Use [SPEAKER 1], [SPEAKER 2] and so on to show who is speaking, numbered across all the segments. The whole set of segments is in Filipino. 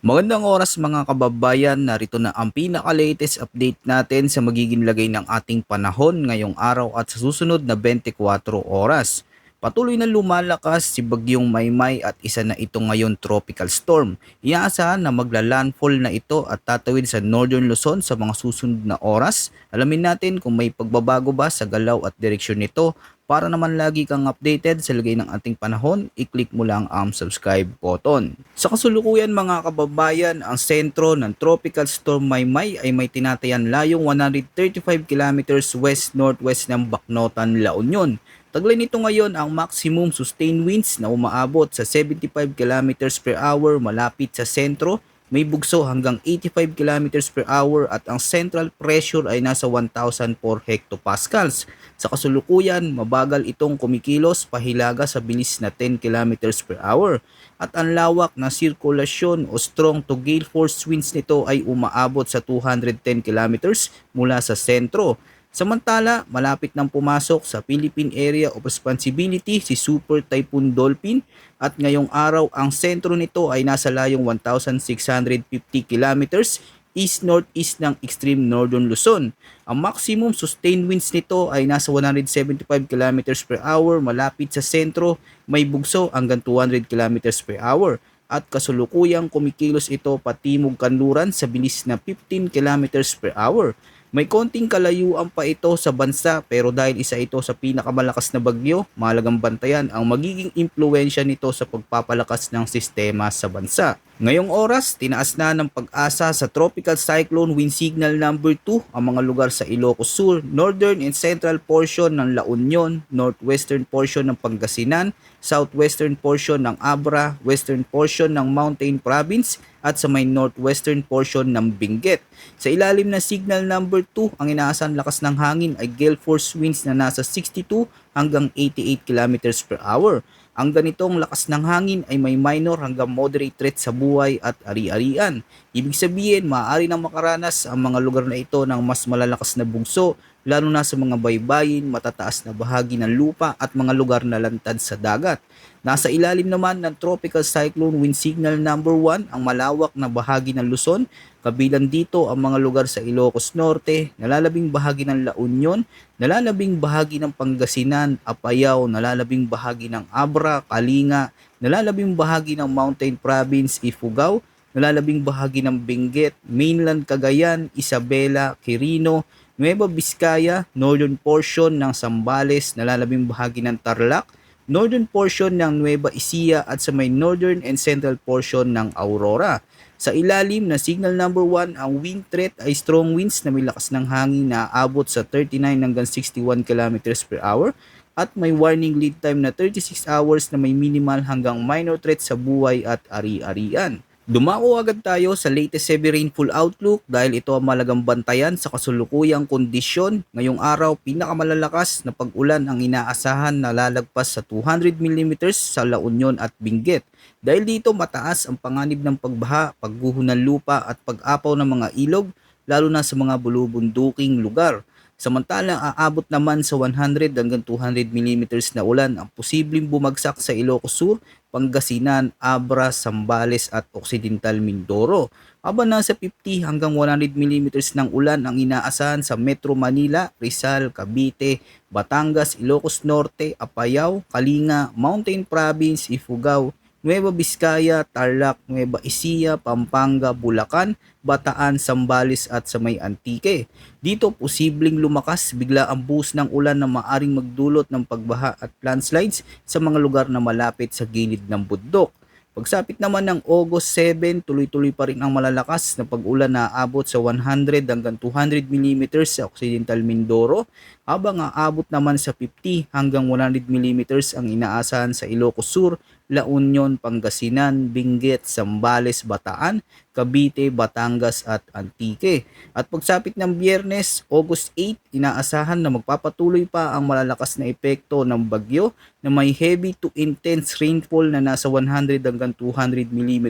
[SPEAKER 1] Magandang oras mga kababayan, narito na ang pinaka-latest update natin sa magiging lagay ng ating panahon ngayong araw at sa susunod na 24 oras. Patuloy na lumalakas si Bagyong Maymay at isa na ito ngayon tropical storm. Inaasahan na magla-landfall na ito at tatawid sa Northern Luzon sa mga susunod na oras. Alamin natin kung may pagbabago ba sa galaw at direksyon nito. Para naman lagi kang updated sa lagay ng ating panahon, i-click mo lang ang subscribe button. Sa kasulukuyan mga kababayan, ang sentro ng Tropical Storm Maymay ay may tinatayan layong 135 kilometers west-northwest ng Bacnotan, La Union. Taglay nito ngayon ang maximum sustained winds na umaabot sa 75 kilometers per hour malapit sa sentro, may bugso hanggang 85 kilometers per hour at ang central pressure ay nasa 1,004 hectopascals. Sa kasulukuyan, mabagal itong kumikilos pahilaga sa bilis na 10 kilometers per hour at ang lawak na sirkulasyon o strong to gale force winds nito ay umaabot sa 210 kilometers mula sa sentro. Samantala, malapit nang pumasok sa Philippine Area of Responsibility si Super Typhoon Dolphin at ngayong araw ang sentro nito ay nasa layong 1,650 kilometers east-northeast ng extreme northern Luzon. Ang maximum sustained winds nito ay nasa 175 kilometers per hour malapit sa sentro, may bugso hanggang 200 kilometers per hour at kasulukuyang kumikilos ito patimog kanluran sa bilis na 15 kilometers per hour. May konting kalayuan pa ito sa bansa pero dahil isa ito sa pinakamalakas na bagyo, mahalagang bantayan ang magiging impluensya nito sa pagpapalakas ng sistema sa bansa. Ngayong oras, tinaas na ng pag-asa sa Tropical Cyclone Wind Signal number 2 ang mga lugar sa Ilocos Sur, Northern and Central portion ng La Union, Northwestern portion ng Pangasinan, Southwestern portion ng Abra, Western portion ng Mountain Province at sa may Northwestern portion ng Benguet. Sa ilalim ng Signal number 2, ang inaasahan lakas ng hangin ay gale force winds na nasa 62 hanggang 88 kilometers per hour. Ang ganitong lakas ng hangin ay may minor hanggang moderate threat sa buhay at ari-arian. Ibig sabihin, maaari nang makaranas ang mga lugar na ito ng mas malalakas na bugso, lalo na sa mga baybayin, matataas na bahagi ng lupa at mga lugar na lantad sa dagat. Nasa ilalim naman ng Tropical Cyclone Wind Signal number 1 ang malawak na bahagi ng Luzon, kabilang dito ang mga lugar sa Ilocos Norte, nalalabing bahagi ng La Union, nalalabing bahagi ng Pangasinan, Apayao, nalalabing bahagi ng Abra, Kalinga, nalalabing bahagi ng Mountain Province, Ifugao, nalalabing bahagi ng Benguet, Mainland Cagayan, Isabela, Quirino, Nueva Vizcaya, northern portion ng Zambales, nalalabing bahagi ng Tarlac, northern portion ng Nueva Ecija at sa may northern and central portion ng Aurora. Sa ilalim na signal number 1, ang wind threat ay strong winds na may lakas ng hangin na aabot sa 39 hanggang 61 kilometers per hour at may warning lead time na 36 hours na may minimal hanggang minor threat sa buhay at ari-arian. Dumako agad tayo sa latest heavy rainfall outlook dahil ito ang malagang bantayan sa kasulukuyang kondisyon. Ngayong araw, pinakamalalakas na pag-ulan ang inaasahan na lalagpas sa 200 mm sa La Union at Benguet. Dahil dito mataas ang panganib ng pagbaha, pagguho ng lupa at pag-apaw ng mga ilog, lalo na sa mga bulubunduking lugar. Samantalang aabot naman sa 100 hanggang 200 mm na ulan ang posibleng bumagsak sa Ilocos Sur, Pangasinan, Abra, Zambales at Occidental Mindoro. Habang nasa 50 hanggang 100 mm ng ulan ang inaasahan sa Metro Manila, Rizal, Cavite, Batangas, Ilocos Norte, Apayao, Kalinga, Mountain Province, Ifugao, Nueva Vizcaya, Tarlac, Nueva Ecija, Pampanga, Bulacan, Bataan, Zambales at sa may Antique. Dito posibleng lumakas bigla ang buhos ng ulan na maaring magdulot ng pagbaha at landslides sa mga lugar na malapit sa gilid ng bundok. Pagsapit naman ng August 7, tuloy-tuloy pa rin ang malalakas na pag-ulan na aabot sa 100 hanggang 200 mm sa Occidental Mindoro, habang aabot naman sa 50 hanggang 100 mm ang inaasahan sa Ilocos Sur, La Union, Pangasinan, Benguet, Zambales, Bataan, Cavite, Batangas at Antique. At pagsapit ng Biyernes, August 8, inaasahan na magpapatuloy pa ang malalakas na epekto ng bagyo na may heavy to intense rainfall na nasa 100 hanggang 200 mm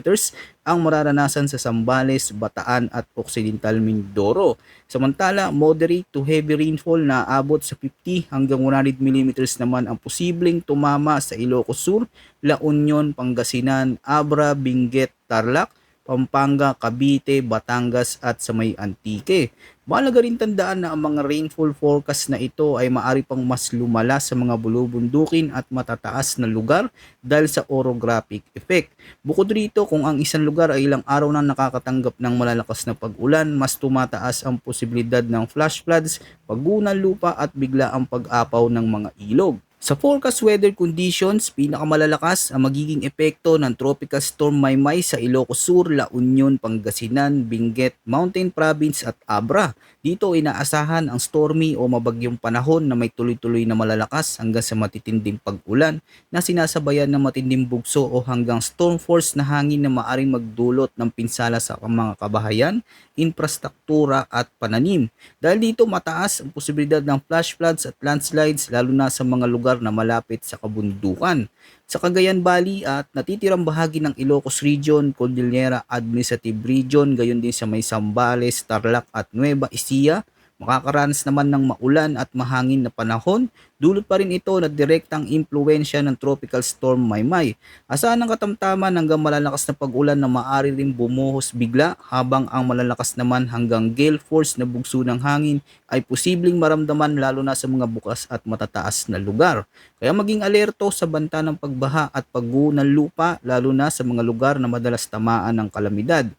[SPEAKER 1] ang mararanasan sa Zambales, Bataan at Occidental Mindoro. Samantala, moderate to heavy rainfall na abot sa 50 hanggang 100 mm naman ang posibleng tumama sa Ilocos Sur, La Union, Pangasinan, Abra, Benguet, Tarlac, Pampanga, Cavite, Batangas at sa may Antique. Mahalaga rin tandaan na ang mga rainfall forecast na ito ay maaari pang mas lumala sa mga bulubundukin at matataas na lugar dahil sa orographic effect. Bukod rito, kung ang isang lugar ay ilang araw na nakakatanggap ng malalakas na pag-ulan, mas tumataas ang posibilidad ng flash floods, paggunan lupa at bigla ang pag-apaw ng mga ilog. Sa forecast weather conditions, pinakamalalakas ang magiging epekto ng Tropical Storm Maymay sa Ilocos Sur, La Union, Pangasinan, Benguet, Mountain Province at Abra. Dito inaasahan ang stormy o mabagyong panahon na may tuloy-tuloy na malalakas hanggang sa matitinding pag-ulan na sinasabayan ng matinding bugso o hanggang storm force na hangin na maaring magdulot ng pinsala sa mga kabahayan, infrastruktura at pananim. Dahil dito mataas ang posibilidad ng flash floods at landslides lalo na sa mga lugar na malapit sa kabundukan. Sa Cagayan Valley at natitirang bahagi ng Ilocos Region, Cordillera Administrative Region, gayon din sa may Zambales, Tarlac at Nueva Ecija, makakaranas naman ng maulan at mahangin na panahon. Dulot pa rin ito na direktang impluensya ng Tropical Storm Maymay. Asahan ng katamtaman hanggang malalakas na pag-ulan na maaari rin bumuhos bigla habang ang malalakas naman hanggang gale force na bugso ng hangin ay posibleng maramdaman lalo na sa mga bukas at matataas na lugar. Kaya maging alerto sa banta ng pagbaha at pagguho ng lupa lalo na sa mga lugar na madalas tamaan ng kalamidad.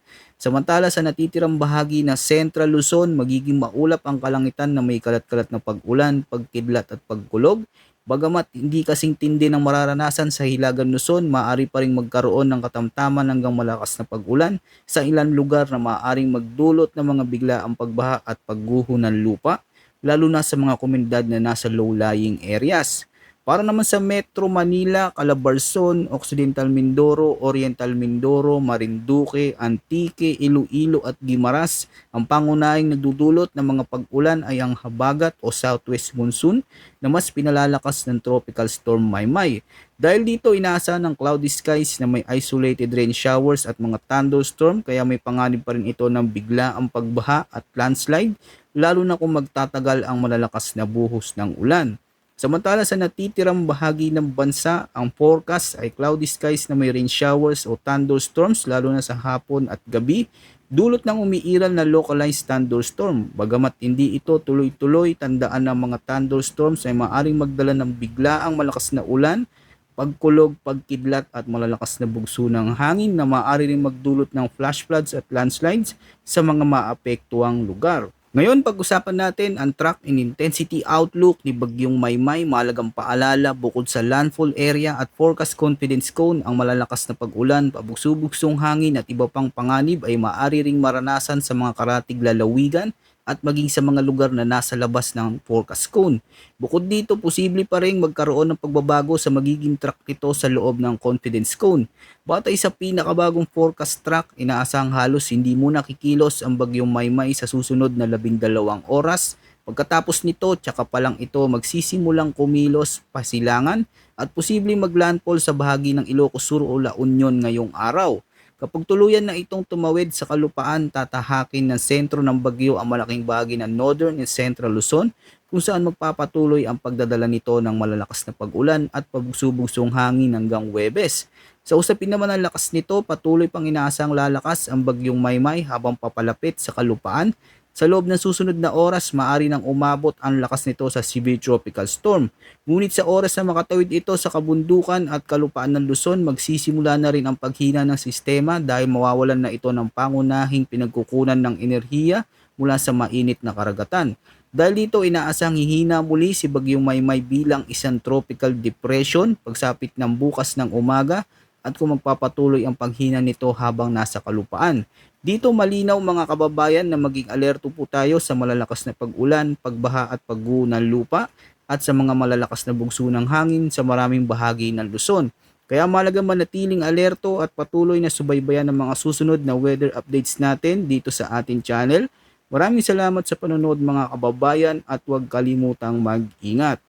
[SPEAKER 1] Samantala sa natitirang bahagi ng Central Luzon, magiging maulap ang kalangitan na may kalat-kalat na pag-ulan, pagkidlat at pagkulog. Bagamat hindi kasing tindi ng mararanasan sa Hilagang Luzon, maaari pa rin magkaroon ng katamtaman hanggang malakas na pag-ulan sa ilang lugar na maaaring magdulot ng mga biglaang pagbaha at pagguho ng lupa, lalo na sa mga komunidad na nasa low-lying areas. Para naman sa Metro Manila, Calabarzon, Occidental Mindoro, Oriental Mindoro, Marinduque, Antique, Iloilo at Guimaras, ang pangunahing nagdudulot ng mga pag-ulan ay ang habagat o southwest monsoon na mas pinalalakas ng Tropical Storm Maymay. Dahil dito inaasahan ng cloudy skies na may isolated rain showers at mga thunderstorm kaya may panganib pa rin ito ng biglaang pagbaha at landslide lalo na kung magtatagal ang malalakas na buhos ng ulan. Samantala sa natitirang bahagi ng bansa, ang forecast ay cloudy skies na may rain showers o thunderstorms lalo na sa hapon at gabi, dulot ng umiiral na localized thunderstorm. Bagamat hindi ito tuloy-tuloy, tandaan ng mga thunderstorms ay maaaring magdala ng biglaang malakas na ulan, pagkulog, pagkidlat at malalakas na bugso ng hangin na maaari ring magdulot ng flash floods at landslides sa mga maapektuang lugar. Ngayon, pag-usapan natin ang track and intensity outlook ni Bagyong Maymay. Mahalagang paalala, bukod sa landfall area at forecast confidence cone, ang malalakas na pag-ulan, pabugso-bugsong hangin at iba pang panganib ay maaari ring maranasan sa mga karatig lalawigan at maging sa mga lugar na nasa labas ng forecast cone. Bukod dito, posible pa rin magkaroon ng pagbabago sa magiging track nito sa loob ng confidence cone. Batay sa pinakabagong forecast track, inaasahang halos hindi muna kikilos ang Bagyong Maymay sa susunod na 12 oras. Pagkatapos nito, tsaka pa lang ito magsisimulang kumilos pasilangan at posibleng maglandfall sa bahagi ng Ilocos Sur o La Union ngayong araw. Kapag tuluyan na itong tumawid sa kalupaan, tatahakin ng sentro ng bagyo ang malaking bahagi ng Northern and Central Luzon kung saan magpapatuloy ang pagdadala nito ng malalakas na pag-ulan at pabugso-bugsong hangin hanggang Huwebes. Sa usapin naman ng lakas nito, patuloy pang inaasang lalakas ang Bagyong Maymay habang papalapit sa kalupaan. Sa loob ng susunod na oras, maaari nang umabot ang lakas nito sa severe tropical storm. Ngunit sa oras na makatawid ito sa kabundukan at kalupaan ng Luzon, magsisimula na rin ang paghina ng sistema dahil mawawalan na ito ng pangunahing pinagkukunan ng enerhiya mula sa mainit na karagatan. Dahil dito inaasang hihina muli si Bagyong Maymay bilang isang tropical depression pagsapit ng bukas ng umaga at kung magpapatuloy ang paghina nito habang nasa kalupaan. Dito malinaw mga kababayan na maging alerto po tayo sa malalakas na pag-ulan, pagbaha at pagguho ng lupa at sa mga malalakas na bugso ng hangin sa maraming bahagi ng Luzon. Kaya mahalaga manatiling alerto at patuloy na subaybayan ng mga susunod na weather updates natin dito sa ating channel. Maraming salamat sa panonood mga kababayan at huwag kalimutang mag-ingat.